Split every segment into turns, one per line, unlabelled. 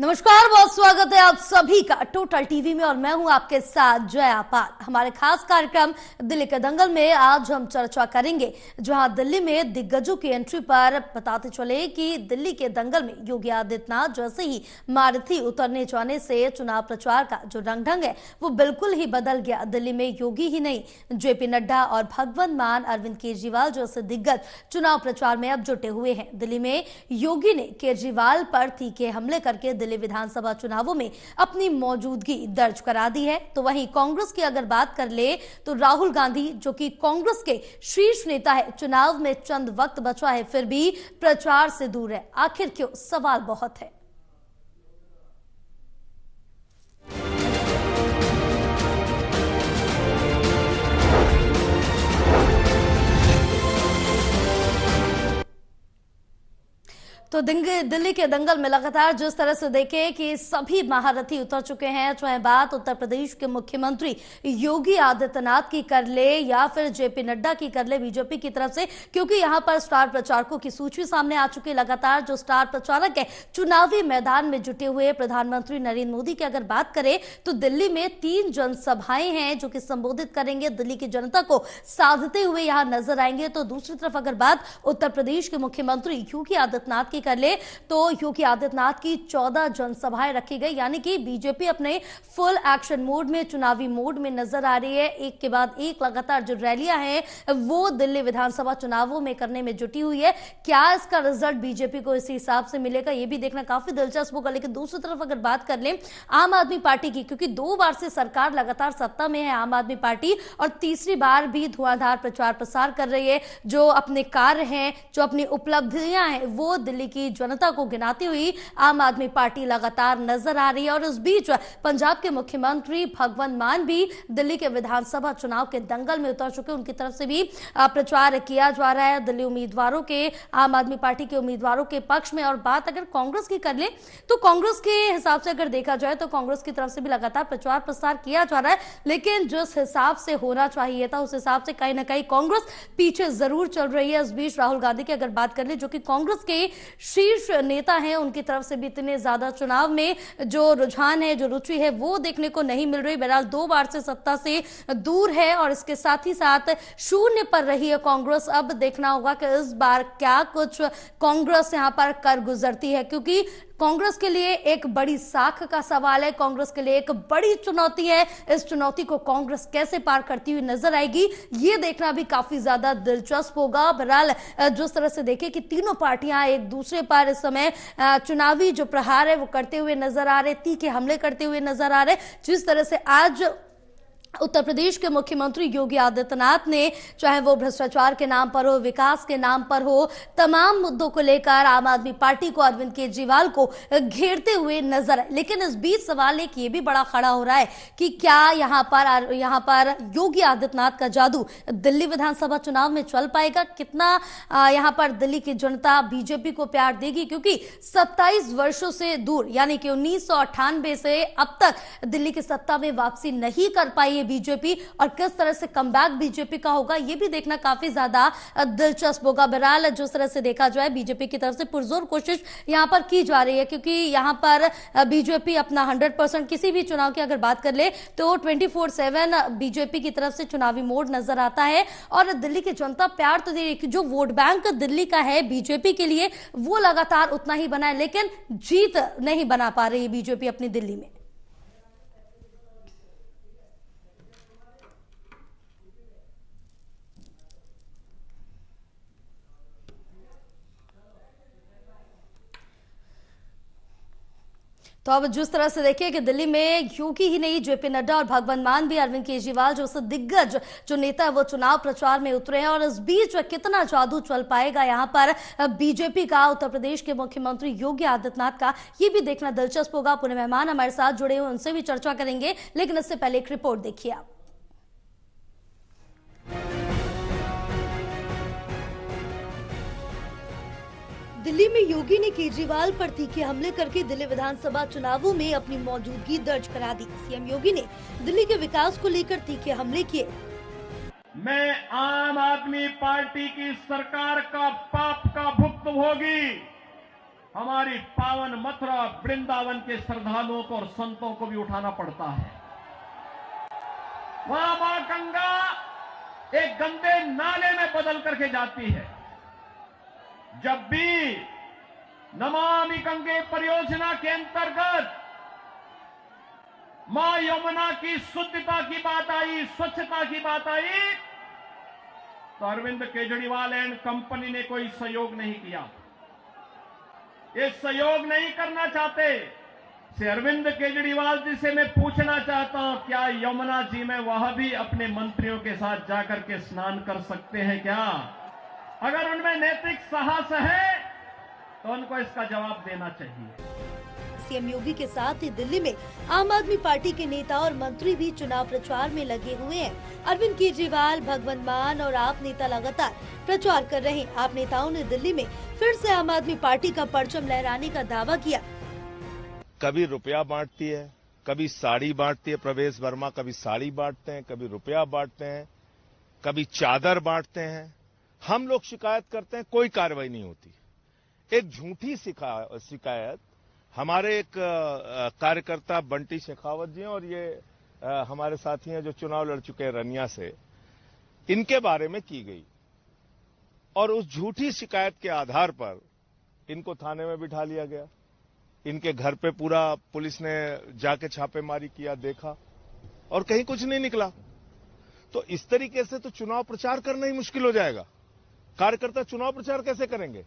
नमस्कार, बहुत स्वागत है आप सभी का टोटल टीवी में और मैं हूं आपके साथ जया पाल। हमारे खास कार्यक्रम दिल्ली के दंगल में आज हम चर्चा करेंगे, जहां दिल्ली में दिग्गजों की एंट्री पर बताते चले कि दिल्ली के दंगल में योगी आदित्यनाथ जैसे ही मारुति उतरने जाने से चुनाव प्रचार का जो रंग ढंग है वो बिल्कुल ही बदल गया। दिल्ली में योगी ही नहीं, जेपी नड्डा और भगवंत मान, अरविंद केजरीवाल जैसे दिग्गज चुनाव प्रचार में अब जुटे हुए हैं। दिल्ली में योगी ने केजरीवाल पर तीखे हमले करके दिल्ली विधानसभा चुनावों में अपनी मौजूदगी दर्ज करा दी है। तो वहीं कांग्रेस की अगर बात कर ले तो राहुल गांधी, जो कि कांग्रेस के शीर्ष नेता है, चुनाव में चंद वक्त बचा है फिर भी प्रचार से दूर है। आखिर क्यों? सवाल बहुत है। तो दिल्ली के दंगल में लगातार जिस तरह से देखें कि सभी महारथी उतर चुके हैं, चाहे बात उत्तर प्रदेश के मुख्यमंत्री योगी आदित्यनाथ की कर ले या फिर जेपी नड्डा की कर ले बीजेपी की तरफ से, क्योंकि यहां पर स्टार प्रचारकों की सूची सामने आ चुकी है। लगातार जो स्टार प्रचारक है चुनावी मैदान में जुटे हुए प्रधानमंत्री नरेंद्र मोदी की अगर बात करें तो दिल्ली में 3 जनसभाएं हैं जो कि संबोधित करेंगे, दिल्ली की जनता को साधते हुए यहां नजर आएंगे। तो दूसरी तरफ अगर बात उत्तर प्रदेश के मुख्यमंत्री योगी आदित्यनाथ की कर ले तो योगी आदित्यनाथ की 14 जनसभाएं रखी गई, यानी कि बीजेपी अपने फुल एक्शन मोड में, चुनावी मोड में नजर आ रही है। एक के बाद एक लगातार जो रैलियां हैं वो दिल्ली विधानसभा चुनावों में करने में जुटी हुई है। क्या इसका रिजल्ट बीजेपी को इसी हिसाब से मिलेगा, यह भी देखना काफी दिलचस्प होगा। लेकिन दूसरी तरफ अगर बात कर ले आम आदमी पार्टी की, क्योंकि 2 बार से सरकार लगातार सत्ता में है आम आदमी पार्टी, और तीसरी बार भी धुआंधार प्रचार प्रसार कर रही है। जो अपने कार्य हैं, जो अपनी उपलब्धियां हैं, वो दिल्ली की जनता को गिनाती हुई आम आदमी पार्टी लगातार नजर आ रही है। और इस बीच पंजाब के मुख्यमंत्री भगवंत मान भी दिल्ली के विधानसभा चुनाव के दंगल में उतर चुके, उनकी तरफ से भी प्रचार किया जा रहा है दिल्ली उम्मीदवारों के, आम आदमी पार्टी के उम्मीदवारों के पक्ष में। और बात अगर कांग्रेस की कर ले तो कांग्रेस के हिसाब से अगर देखा जाए तो कांग्रेस की तरफ से भी लगातार प्रचार प्रसार किया जा रहा है, लेकिन जिस हिसाब से होना चाहिए था उस हिसाब से कहीं ना कहीं कांग्रेस पीछे जरूर चल रही है। इस बीच राहुल गांधी की अगर बात कर ले, जो कि कांग्रेस के शीर्ष नेता हैं, उनकी तरफ से भी इतने ज्यादा चुनाव में जो रुझान है, जो रुचि है, वो देखने को नहीं मिल रही। बहरहाल 2 बार से सत्ता से दूर है और इसके साथ ही साथ शून्य पर रही है कांग्रेस। अब देखना होगा कि इस बार क्या कुछ कांग्रेस यहां पर कर गुजरती है, क्योंकि कांग्रेस के लिए एक बड़ी साख का सवाल है, कांग्रेस के लिए एक बड़ी चुनौती है। इस चुनौती को कांग्रेस कैसे पार करती हुई नजर आएगी, ये देखना भी काफी ज्यादा दिलचस्प होगा। बहरहाल जिस तरह से देखें कि तीनों पार्टियां एक दूसरे पर इस समय चुनावी जो प्रहार है वो करते हुए नजर आ रहे, तीखे हमले करते हुए नजर आ रहे। जिस तरह से आज उत्तर प्रदेश के मुख्यमंत्री योगी आदित्यनाथ ने, चाहे वो भ्रष्टाचार के नाम पर हो, विकास के नाम पर हो, तमाम मुद्दों को लेकर आम आदमी पार्टी को, अरविंद केजरीवाल को घेरते हुए नजर आए। लेकिन इस बीच सवाल एक ये भी बड़ा खड़ा हो रहा है कि क्या यहां पर योगी आदित्यनाथ का जादू दिल्ली विधानसभा चुनाव में चल पाएगा? कितना यहां पर दिल्ली की जनता बीजेपी को प्यार देगी? क्योंकि 27 वर्षों से दूर, यानी कि 1998 से अब तक दिल्ली की सत्ता में वापसी नहीं कर पाई बीजेपी, और किस तरह से कमबैक बीजेपी का होगा ये भी देखना काफी ज्यादा दिलचस्प होगा। बहरहाल जिस तरह से देखा जाए बीजेपी की तरफ से पुरजोर कोशिश यहां पर की जा रही है, क्योंकि यहां पर बीजेपी अपना 100% किसी भी चुनाव की अगर बात कर ले तो 24/7 बीजेपी की तरफ से चुनावी मोड नजर आता है। और दिल्ली की जनता प्यार तो दे रही है, जो वोट बैंक दिल्ली का है बीजेपी के लिए वो लगातार उतना ही बना है, लेकिन जीत नहीं बना पा रही है बीजेपी अपनी दिल्ली में। तो अब जिस तरह से देखिए कि दिल्ली में योगी ही नहीं, जेपी नड्डा और भगवंत मान भी, अरविंद केजरीवाल जैसे दिग्गज जो नेता है वो चुनाव प्रचार में उतरे हैं। और इस बीच कितना जादू चल पाएगा यहां पर बीजेपी का, उत्तर प्रदेश के मुख्यमंत्री योगी आदित्यनाथ का, ये भी देखना दिलचस्प होगा। पूरे मेहमान हमारे साथ जुड़े हुए, उनसे भी चर्चा करेंगे, लेकिन इससे पहले एक रिपोर्ट देखिए आप। दिल्ली में योगी ने केजरीवाल पर तीखे हमले करके दिल्ली विधानसभा चुनावों में अपनी मौजूदगी दर्ज करा दी। सीएम योगी ने दिल्ली के विकास को लेकर तीखे हमले किए।
मैं आम आदमी पार्टी की सरकार का पाप का भुक्तभोगी हमारी पावन मथुरा वृंदावन के श्रद्धालुओं को और संतों को भी उठाना पड़ता है। वहां मां गंगा एक गंदे नाले में बदल करके जाती है। जब भी नमामि गंगे परियोजना के अंतर्गत मां यमुना की शुद्धता की बात आई, स्वच्छता की बात आई, तो अरविंद केजरीवाल एंड कंपनी ने कोई सहयोग नहीं किया। ये सहयोग नहीं करना चाहते। से अरविंद केजरीवाल जी से मैं पूछना चाहता हूं, क्या यमुना जी में वह भी अपने मंत्रियों के साथ जाकर के स्नान कर सकते हैं क्या? अगर उनमें नैतिक साहस है तो उनको इसका जवाब देना चाहिए।
सीएम योगी के साथ ही दिल्ली में आम आदमी पार्टी के नेता और मंत्री भी चुनाव प्रचार में लगे हुए हैं। अरविंद केजरीवाल, भगवंत मान और आप नेता लगातार प्रचार कर रहे हैं। आप नेताओं ने दिल्ली में फिर से आम आदमी पार्टी का परचम लहराने का दावा किया।
कभी रुपया बांटती है, कभी साड़ी बांटती है। प्रवेश वर्मा कभी साड़ी बांटते हैं, कभी रुपया बांटते हैं, कभी चादर बांटते हैं। हम लोग शिकायत करते हैं, कोई कार्रवाई नहीं होती। एक झूठी शिकायत हमारे एक कार्यकर्ता बंटी शेखावत जी हैं और ये हमारे साथी हैं जो चुनाव लड़ चुके हैं रनिया से, इनके बारे में की गई और उस झूठी शिकायत के आधार पर इनको थाने में बिठा लिया गया। इनके घर पे पूरा पुलिस ने जाके छापेमारी किया, देखा और कहीं कुछ नहीं निकला। तो इस तरीके से तो चुनाव प्रचार करना ही मुश्किल हो जाएगा। कार्यकर्ता चुनाव प्रचार कैसे करेंगे?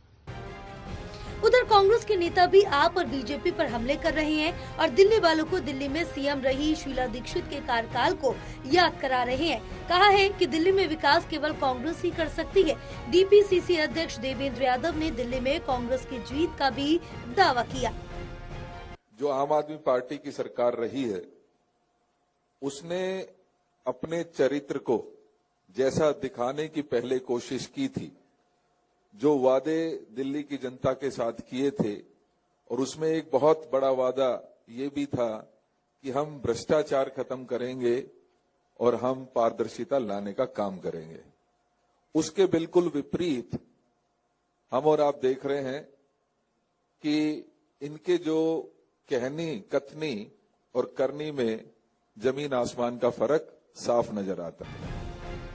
उधर कांग्रेस के नेता भी आप और बीजेपी पर हमले कर रहे हैं और दिल्ली वालों को दिल्ली में सीएम रही शीला दीक्षित के कार्यकाल को याद करा रहे हैं। कहा है कि दिल्ली में विकास केवल कांग्रेस ही कर सकती है। डीपीसीसी अध्यक्ष देवेंद्र यादव ने दिल्ली में कांग्रेस की जीत का भी दावा किया।
जो आम आदमी पार्टी की सरकार रही है, उसने अपने चरित्र को जैसा दिखाने की पहले कोशिश की थी, जो वादे दिल्ली की जनता के साथ किए थे, और उसमें एक बहुत बड़ा वादा ये भी था कि हम भ्रष्टाचार खत्म करेंगे और हम पारदर्शिता लाने का काम करेंगे। उसके बिल्कुल विपरीत हम और आप देख रहे हैं कि इनके जो कहनी, कथनी और करनी में जमीन आसमान का फर्क साफ नजर आता है।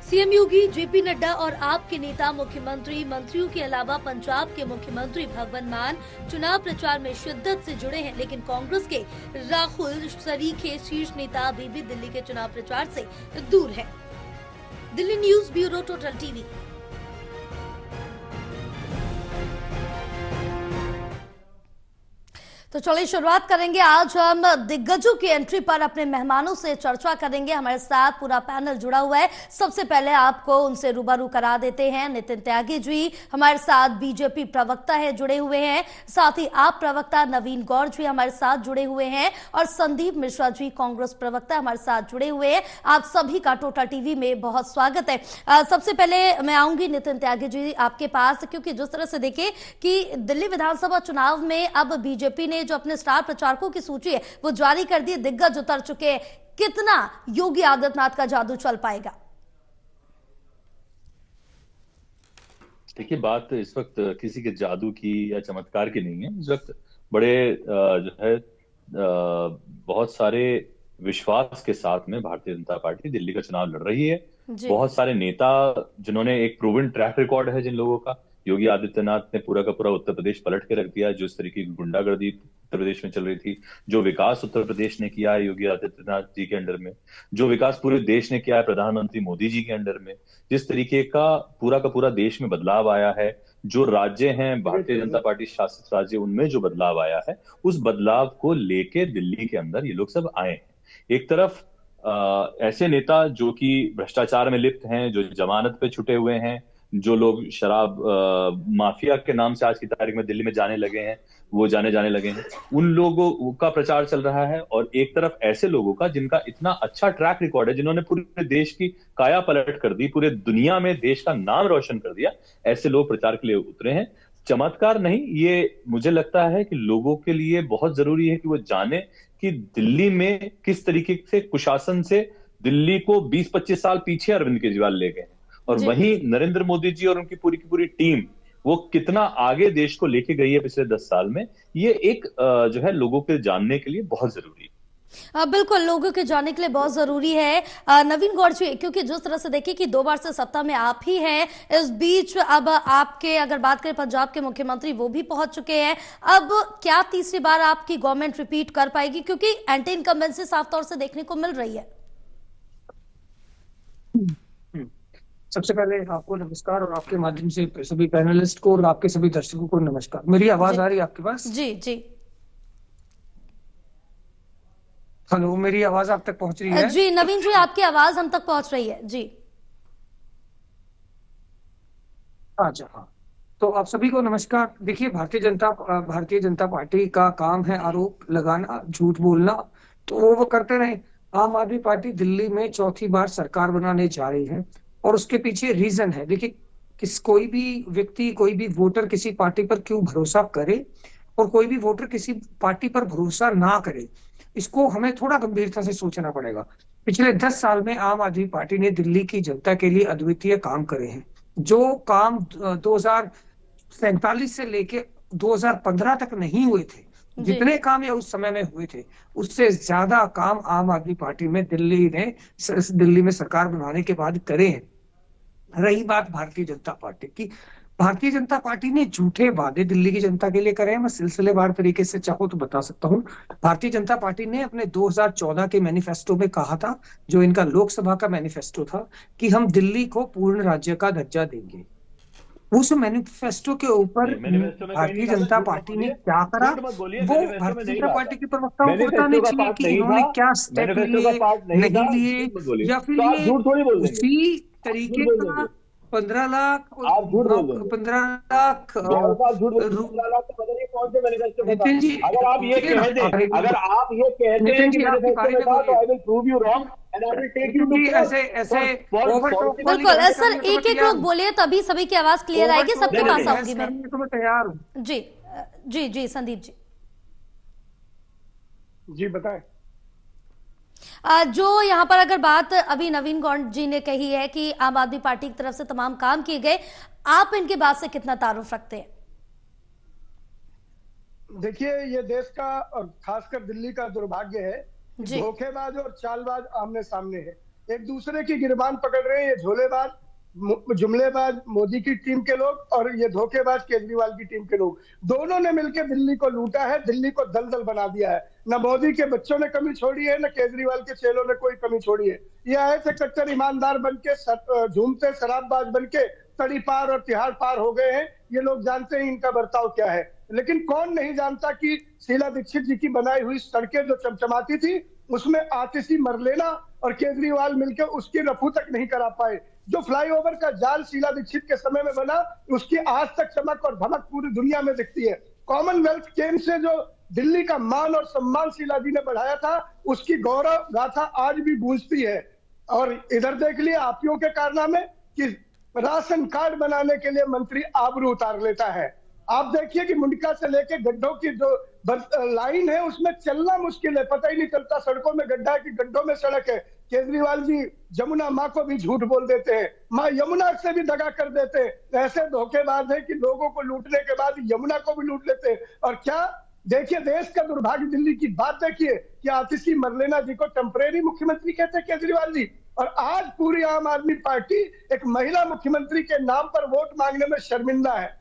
सीएम योगी, जेपी नड्डा और आप के नेता, मुख्यमंत्री, मंत्रियों के अलावा पंजाब के मुख्यमंत्री भगवंत मान चुनाव प्रचार में शिद्दत से जुड़े हैं, लेकिन कांग्रेस के राहुल सरीखे शीर्ष नेता अभी भी दिल्ली के चुनाव प्रचार से दूर है। Delhi news bureau, total TV. तो चलिए शुरुआत करेंगे। आज हम दिग्गजों की एंट्री पर अपने मेहमानों से चर्चा करेंगे। हमारे साथ पूरा पैनल जुड़ा हुआ है। सबसे पहले आपको उनसे रूबरू करा देते हैं। नितिन त्यागी जी हमारे साथ बीजेपी प्रवक्ता है, जुड़े हुए हैं। साथ ही आप प्रवक्ता नवीन गौर जी हमारे साथ जुड़े हुए हैं और संदीप मिश्रा जी कांग्रेस प्रवक्ता हमारे साथ जुड़े हुए हैं। आप सभी का टोटल टीवी में बहुत स्वागत है। सबसे पहले मैं आऊंगी नितिन त्यागी जी आपके पास, क्योंकि जिस तरह से देखें कि दिल्ली विधानसभा चुनाव में अब बीजेपी ने जो अपने स्टार प्रचारकों की सूची है वो जारी कर दी, दिग्गज उतर चुके हैं। कितना योगी आदित्यनाथ का जादू चल पाएगा?
देखिए, बात इस वक्त किसी के जादू की या चमत्कार की नहीं है। इस वक्त बड़े जो है बहुत सारे विश्वास के साथ में भारतीय जनता पार्टी दिल्ली का चुनाव लड़ रही है। बहुत सारे नेता जिन्होंने एक प्रूवन ट्रैक रिकॉर्ड है जिन लोगों का। योगी आदित्यनाथ ने पूरा का पूरा उत्तर प्रदेश पलट के रख दिया। जिस तरीके की गुंडागर्दी उत्तर प्रदेश में चल रही थी, जो विकास उत्तर प्रदेश ने किया है योगी आदित्यनाथ जी के अंडर में, जो विकास पूरे देश ने किया है प्रधानमंत्री मोदी जी के अंडर में, जिस तरीके का पूरा देश में बदलाव आया है, जो राज्य हैं भारतीय जनता पार्टी शासित राज्य, उनमें जो बदलाव आया है, उस बदलाव को लेके दिल्ली के अंदर ये लोग सब आए हैं। एक तरफ ऐसे नेता जो कि भ्रष्टाचार में लिप्त हैं, जो जमानत पे छुटे हुए हैं, जो लोग शराब माफिया के नाम से आज की तारीख में दिल्ली में जाने लगे हैं, वो जाने लगे हैं, उन लोगों का प्रचार चल रहा है। और एक तरफ ऐसे लोगों का जिनका इतना अच्छा ट्रैक रिकॉर्ड है, जिन्होंने पूरे देश की काया पलट कर दी, पूरे दुनिया में देश का नाम रोशन कर दिया, ऐसे लोग प्रचार के लिए उतरे हैं। चमत्कार नहीं, ये मुझे लगता है कि लोगों के लिए बहुत जरूरी है कि वो जाने कि दिल्ली में किस तरीके से कुशासन से दिल्ली को 20-25 साल पीछे अरविंद केजरीवाल ले गए, और वहीं नरेंद्र मोदी जी और उनकी पूरी की पूरी टीम वो कितना आगे देश को लेके गई है पिछले 10 साल में, ये एक जो है लोगों के जानने के लिए बहुत जरूरी है।
बिल्कुल, लोगों के जानने के लिए बहुत जरूरी है। नवीन गौड़ जी, क्योंकि जिस तरह से देखिए कि 2 बार से सत्ता में आप ही हैं, इस बीच अब आपके अगर बात करें पंजाब के मुख्यमंत्री वो भी पहुंच चुके हैं, अब क्या तीसरी बार आपकी गवर्नमेंट रिपीट कर पाएगी, क्योंकि एंटी इनकम्बेंसी साफ तौर से देखने को मिल रही है?
सबसे पहले आपको नमस्कार और आपके माध्यम से सभी पैनलिस्ट को और आपके सभी दर्शकों को नमस्कार। मेरी आवाज आ रही है आपके पास?
जी जी।
हेलो, मेरी आवाज आप तक पहुंच रही है?
जी नवीन जी, आपकी आवाज हम तक पहुंच रही है जी।
अच्छा, हाँ। तो आप सभी को नमस्कार। देखिए, भारतीय जनता पार्टी का काम है आरोप लगाना, झूठ बोलना, तो वो करते रहे। आम आदमी पार्टी दिल्ली में चौथी बार सरकार बनाने जा रही है और उसके पीछे रीजन है। देखिए, कोई भी व्यक्ति, कोई भी वोटर किसी पार्टी पर क्यों भरोसा करे और कोई भी वोटर किसी पार्टी पर भरोसा ना करे, इसको हमें थोड़ा गंभीरता से सोचना पड़ेगा। पिछले 10 साल में आम आदमी पार्टी ने दिल्ली की जनता के लिए अद्वितीय काम करे हैं। जो काम 2047 से लेके 2015 तक नहीं हुए थे, जितने काम या उस समय में हुए थे, उससे ज्यादा काम आम आदमी पार्टी में दिल्ली में सरकार बनाने के बाद करे हैं। रही बात भारतीय जनता पार्टी की, भारतीय जनता पार्टी ने झूठे वादे दिल्ली की जनता के लिए करे हैं। मैं सिलसिलेवार तरीके से चाहूं तो बता सकता हूं। भारतीय जनता पार्टी ने अपने 2014 के मैनिफेस्टो में कहा था, जो इनका लोकसभा का मैनिफेस्टो था, कि हम दिल्ली को पूर्ण राज्य का दर्जा देंगे। उस मैनिफेस्टो के ऊपर भारतीय जनता पार्टी ने क्या करा, वो भारतीय जनता पार्टी के प्रवक्ताओं को बताने चाहिए कि इन्होंने क्या स्टेप लिए, नहीं लिए, या फिर ये उसी तरीके का 15 लाख नितिन जी,
अगर आप ये कह दें, अगर आप ये कहते हैं कि I will prove you wrong and I will take you to
ऐसे
बिल्कुल सर, एक लोग बोलिए तभी सभी की आवाज क्लियर आएगी, सबके पास आऊंगी मैं।
तो मैं तैयार हूँ।
जी जी जी, संदीप जी।
जी बताएं।
जो यहाँ पर अगर बात अभी नवीन गौड़ जी ने कही है कि आम आदमी पार्टी की तरफ से तमाम काम किए गए, आप इनकी बात से कितना तारुफ रखते हैं?
देखिए, ये देश का और खासकर दिल्ली का दुर्भाग्य है, धोखेबाज और चालबाज आमने सामने है, एक दूसरे की गिरबान पकड़ रहे हैं। ये झोलेबाज जुमलेबाज मोदी की टीम के लोग और ये धोखेबाज केजरीवाल की टीम के लोग, दोनों ने मिलकर दिल्ली को लूटा है, दिल्ली को दलदल बना दिया है। न मोदी के बच्चों ने कमी छोड़ी है, न केजरीवाल के चेलों ने कोई कमी छोड़ी है। ये आए थे कट्टर ईमानदार बनके, झूमते शराबबाज बनके तड़ी पार और तिहाड़ पार हो गए हैं। ये लोग जानते हैं इनका बर्ताव क्या है, लेकिन कौन नहीं जानता कि शीला दीक्षित जी की बनाई हुई सड़कें जो चमचमाती थी, उसमें आतिशी मरलेना और केजरीवाल मिलकर उसकी रफू तक नहीं करा पाए। जो फ्लाईओवर का जाल शीला दीक्षित के समय में बना, उसकी आज तक चमक और धमक पूरी दुनिया में दिखती है। कॉमनवेल्थ गेम्स से जो दिल्ली का मान और सम्मान शीला जी ने बढ़ाया था, उसकी गौरव गाथा आज भी गूंजती है। और इधर देख लिए आपियों के कारनामे कि राशन कार्ड बनाने के लिए मंत्री आबरू उतार लेता है। आप देखिए कि मुंडका से लेके गड्ढों की जो लाइन है, उसमें चलना मुश्किल है, पता ही नहीं चलता सड़कों में गड्ढा है कि गड्ढों में सड़क है। केजरीवाल जी यमुना माँ को भी झूठ बोल देते हैं, माँ यमुना से भी दगा कर देते हैं। ऐसे धोखेबाज है कि लोगों को लूटने के बाद यमुना को भी लूट लेते हैं। और क्या देखिए, देश का दुर्भाग्य दिल्ली की बात देखिए कि आतिशी मरलेना जी को टेम्परेरी मुख्यमंत्री कहते हैं केजरीवाल जी, और आज पूरी आम आदमी पार्टी एक महिला मुख्यमंत्री के नाम पर वोट मांगने में शर्मिंदा है।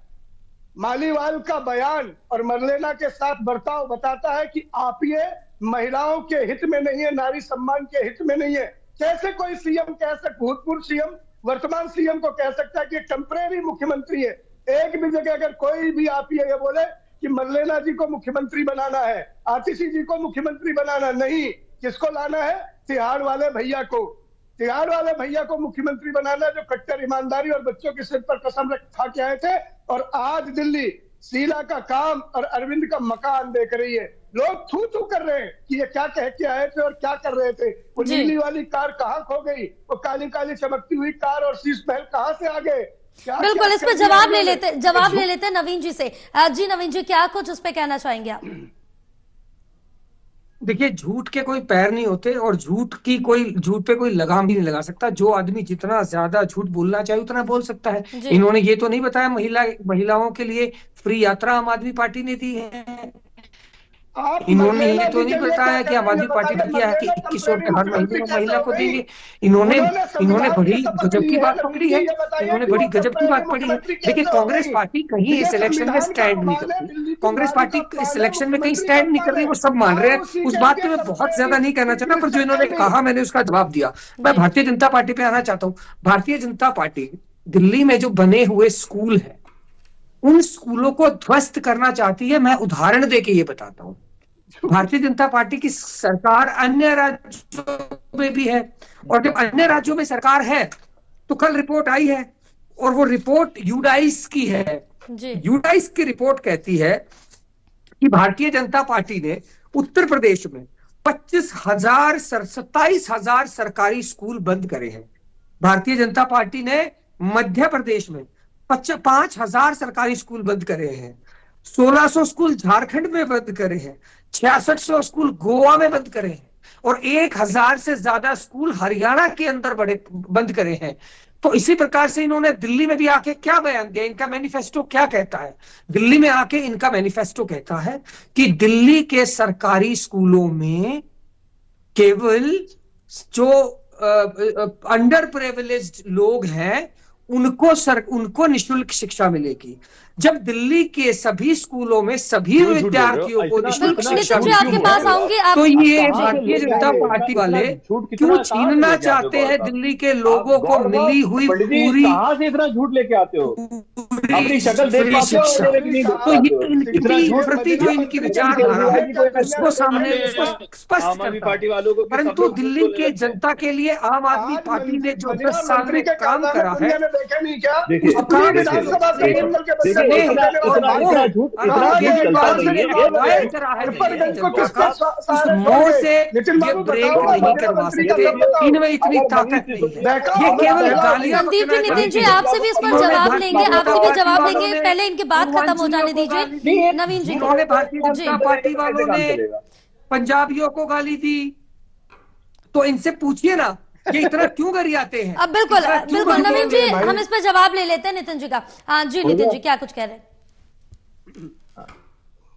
मालीवाल का बयान और मरलेना के साथ बर्ताव बताता है कि आप ये महिलाओं के हित में नहीं है, नारी सम्मान के हित में नहीं है। कैसे कोई सीएम कह सकता, भूतपूर्व सीएम वर्तमान सीएम को कह सकता है कि टेम्परेरी मुख्यमंत्री है? एक भी जगह अगर कोई भी आप ये बोले कि मरलेना जी को मुख्यमंत्री बनाना है, आतिशी जी को मुख्यमंत्री बनाना नहीं, किसको लाना है? तिहाड़ वाले भैया को, तिहाड़ वाले भैया को मुख्यमंत्री बनाना, जो कट्टर ईमानदारी और बच्चों के सिर पर कसम खा के आए थे। और आज दिल्ली शीला का काम और अरविंद का मकान देख रही है। लोग थू थू कर रहे हैं कि ये क्या कह के आए थे और क्या कर रहे थे। वो नीली वाली कार कहाँ खो गई, वो काली काली चमकती हुई कार और शीश महल कहाँ से आ गए?
बिल्कुल, इस पे जवाब ले लेते नवीन जी से। जी नवीन जी, क्या कुछ उस पे कहना चाहेंगे आप?
देखिए, झूठ के कोई पैर नहीं होते और झूठ पे कोई लगाम भी नहीं लगा सकता। जो आदमी जितना ज्यादा झूठ बोलना चाहे उतना बोल सकता है। इन्होंने ये तो नहीं बताया महिलाओं के लिए फ्री यात्रा आम आदमी पार्टी ने दी है। इन्होंने ये तो नहीं बताया कि आम आदमी पार्टी ने किया है कि 2100 रुपए हर महीने में महिला को देंगे। इन्होंने बड़ी गजब की बात पकड़ी है। इन्होंने बड़ी गजब की बात पकड़ी है। लेकिन कांग्रेस पार्टी कहीं इस इलेक्शन में स्टैंड नहीं करती। कांग्रेस पार्टी इस इलेक्शन में कहीं स्टैंड नहीं कर रही। वो सब मान रहे हैं। उस बात पे मैं बहुत ज्यादा नहीं कहना चाहता, पर जो इन्होंने कहा मैंने उसका जवाब दिया। मैं भारतीय जनता पार्टी पे आना चाहता हूँ। भारतीय जनता पार्टी दिल्ली में जो बने हुए स्कूल है, उन स्कूलों को ध्वस्त करना चाहती है। मैं उदाहरण देके ये बताता हूँ। भारतीय जनता पार्टी की सरकार अन्य राज्यों में भी है, और जब अन्य राज्यों में सरकार है तो कल रिपोर्ट आई है, और वो रिपोर्ट यूडाइस की है। यूडाइस की रिपोर्ट कहती है कि भारतीय जनता पार्टी ने उत्तर प्रदेश में 27,000 सरकारी स्कूल बंद करे हैं। भारतीय जनता पार्टी ने मध्य प्रदेश में 5,000 सरकारी स्कूल बंद करे हैं। 1,600 स्कूल झारखंड में बंद करे हैं। 6,600 स्कूल गोवा में बंद करे हैं, और 1,000 से ज्यादा स्कूल हरियाणा के अंदर बंद करे हैं। तो इसी प्रकार से इन्होंने दिल्ली में भी आके क्या बयान दिया? इनका मैनिफेस्टो क्या कहता है? दिल्ली में आके इनका मैनिफेस्टो कहता है कि दिल्ली के सरकारी स्कूलों में केवल जो अंडर प्रिविलेज्ड लोग हैं उनको निःशुल्क शिक्षा मिलेगी। जब दिल्ली के सभी स्कूलों में सभी विद्यार्थियों को निःशुल्क शिक्षा
आपके पास आऊंगी
तो ये भारतीय जनता पार्टी वाले क्यों छीनना चाहते हैं दिल्ली के लोगों को मिली हुई पूरी?
कहां से इतना झूठ लेके आते हो? अपनी शक्ल देख पाते हो?
तो ये इनकी प्रति जो इनकी विचारधारा है उसको सामने स्पष्ट करता है। परंतु दिल्ली के जनता के लिए आम आदमी पार्टी ने जो 10 साल में काम करा है, इनमें इतनी ताकत नहीं है। ये केवल गालियां।
संदीप जी, नितिन जी आपसे भी इस पर जवाब लेंगे, आपसे भी जवाब लेंगे। पहले इनकी बात खत्म हो जाने दीजिए। नवीन जी,
उन्होंने भारतीय जनता पार्टी वालों ने पंजाबियों को गाली दी, तो इनसे पूछिए ना ये इतना क्यों गरियाते हैं?
अब बिल्कुल नवीन जी, हम इस पर जवाब ले लेते हैं नितिन जी का। हाँ जी, नितिन जी क्या कुछ कह रहे हैं?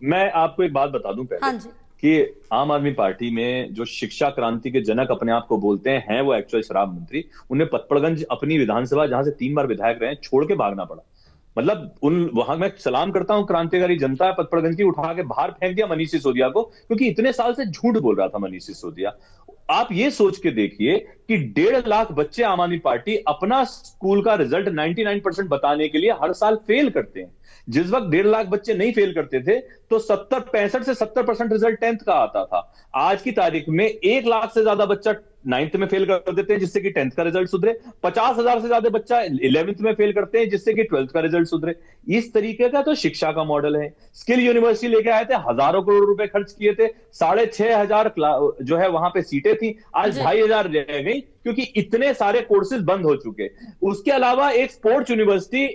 मैं आपको एक बात बता दूं पहले।
हाँ जी।
कि आम आदमी पार्टी में जो शिक्षा क्रांति के जनक अपने आप को बोलते हैं वो एक्चुअल शराब मंत्री। उन्हें पतपड़गंज अपनी विधानसभा जहां से 3 बार विधायक रहे छोड़ के भागना पड़ा। मतलब वहां मैं सलाम करता हूं क्रांतिकारी जनता पतपड़गंज की, उठा के बाहर फेंक दिया मनीष सिसोदिया को, क्योंकि इतने साल से झूठ बोल रहा था मनीष सिसोदिया। आप ये सोच के देखिए कि 1.5 लाख बच्चे आम आदमी पार्टी अपना स्कूल का रिजल्ट 99% बताने के लिए हर साल फेल करते हैं। जिस वक्त 1.5 लाख बच्चे नहीं फेल करते थे तो 65 से 70% रिजल्ट 10th का आता था। आज की तारीख में 1 लाख से ज्यादा बच्चा 9th में फेल कर देते हैं जिससे कि 10th का रिजल्ट सुधरे। 50,000 से ज्यादा बच्चा 11th में फेल करते हैं जिससे कि 12th का रिजल्ट सुधरे। इस तरीके का तो शिक्षा का मॉडल है। स्किल यूनिवर्सिटी लेके आए थे, हजारों करोड़ रुपए खर्च किए थे, 6,500 जो है वहां पे सीटें थी, आज 2,500 रह गई क्योंकि इतने सारे कोर्सेज बंद हो चुके। उसके अलावा एक स्पोर्ट्स यूनिवर्सिटी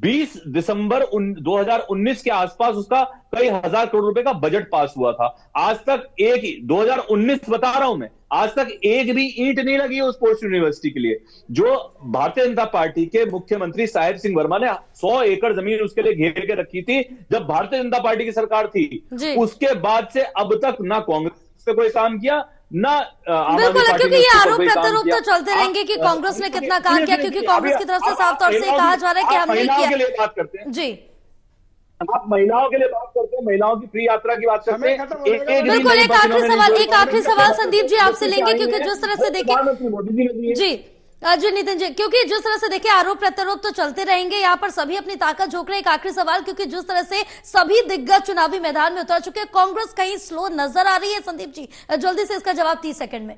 20 दिसंबर 2019 के आसपास उसका कई हजार करोड़ रुपए का बजट पास हुआ था। आज तक 2019 बता रहा हूं मैं, आज तक एक भी ईंट नहीं लगी है उस स्पोर्ट्स यूनिवर्सिटी के लिए, जो भारतीय जनता पार्टी के मुख्यमंत्री साहिब सिंह वर्मा ने 100 एकड़ जमीन उसके लिए घेर के रखी थी जब भारतीय जनता पार्टी की सरकार थी। उसके बाद से अब तक ना कांग्रेस पे कोई काम किया ना
बिल्कुल, क्योंकि ये आरोप प्रत्यारोप तो चलते रहेंगे कि कांग्रेस ने कितना काम किया, क्योंकि कांग्रेस की तरफ से साफ तौर से कहा जा रहा है कि हम नहीं किया।
बात करते हैं
जी,
आप महिलाओं के लिए बात करते हैं, महिलाओं की फ्री यात्रा की बात करते हैं।
बिल्कुल, एक आखिरी सवाल संदीप जी आपसे लेंगे, क्योंकि जिस तरह से देखिए जी नितिन जी, क्योंकि जिस तरह से देखिए आरोप प्रत्यारोप तो चलते रहेंगे, यहाँ पर सभी अपनी ताकत झोंक रहे हैं। एक आखिरी सवाल, क्योंकि जिस तरह से सभी दिग्गज चुनावी मैदान में उतर चुके हैं, कांग्रेस कहीं स्लो नजर आ रही है? संदीप जी जल्दी से इसका जवाब 30 सेकंड में।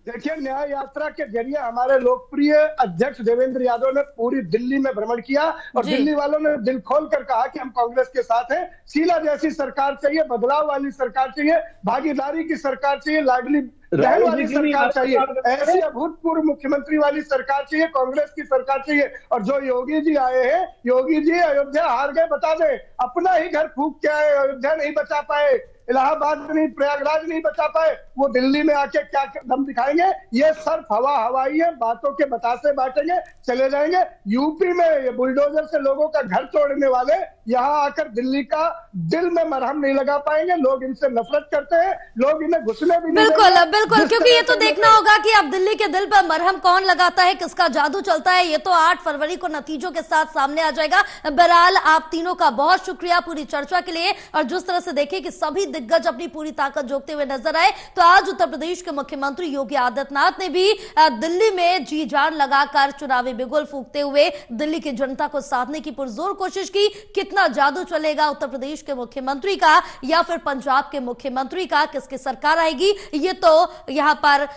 देखिए, न्याय यात्रा के जरिए हमारे लोकप्रिय अध्यक्ष देवेंद्र यादव ने पूरी दिल्ली में भ्रमण किया और दिल्ली वालों ने दिल खोल कर कहा कि हम कांग्रेस के साथ हैं। शीला जैसी सरकार चाहिए, बदलाव वाली सरकार चाहिए, भागीदारी की सरकार चाहिए, लाडली बहन वाली सरकार चाहिए, ऐसी अभूतपूर्व मुख्यमंत्री वाली सरकार चाहिए, कांग्रेस की सरकार चाहिए। और जो योगी जी आए हैं, योगी जी अयोध्या हार गए, बता दें अपना ही घर फूंक के आए, अयोध्या नहीं बचा पाए। इलाहाबाद नहीं, प्रयागराज नहीं बचा पाए, वो दिल्ली में आके क्या दम दिखाएंगे? ये सिर्फ हवाई है, बातों के बतासे बांटेंगे, चले जाएंगे। यूपी में ये बुलडोजर से लोगों का घर तोड़ने वाले यहाँ आकर दिल्ली का दिल में मरहम नहीं लगा पाएंगे। लोग इनसे नफरत करते हैं, लोग इन्हें घुसने भी नहीं
बिल्कुल बिल्कुल, क्योंकि ये तो देखना होगा कि अब दिल्ली के दिल पर मरहम कौन लगाता है, किसका जादू चलता है, ये तो 8 फरवरी को नतीजों के साथ सामने आ जाएगा। बहरहाल आप तीनों का बहुत शुक्रिया पूरी चर्चा के लिए। और जिस तरह से देखें कि सभी दिग्गज अपनी पूरी ताकत झोंकते हुए नजर आए, तो आज उत्तर प्रदेश के मुख्यमंत्री योगी आदित्यनाथ ने भी दिल्ली में जी जान लगाकर चुनावी बिगुल फूंकते हुए दिल्ली की जनता को साधने की पुरजोर कोशिश की। कितना जादू चलेगा उत्तर प्रदेश के मुख्यमंत्री का या फिर पंजाब के मुख्यमंत्री का, किसकी सरकार आएगी, ये तो यहां पर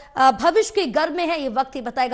भविष्य के गर्भ में है, ये वक्त ही बताएगा।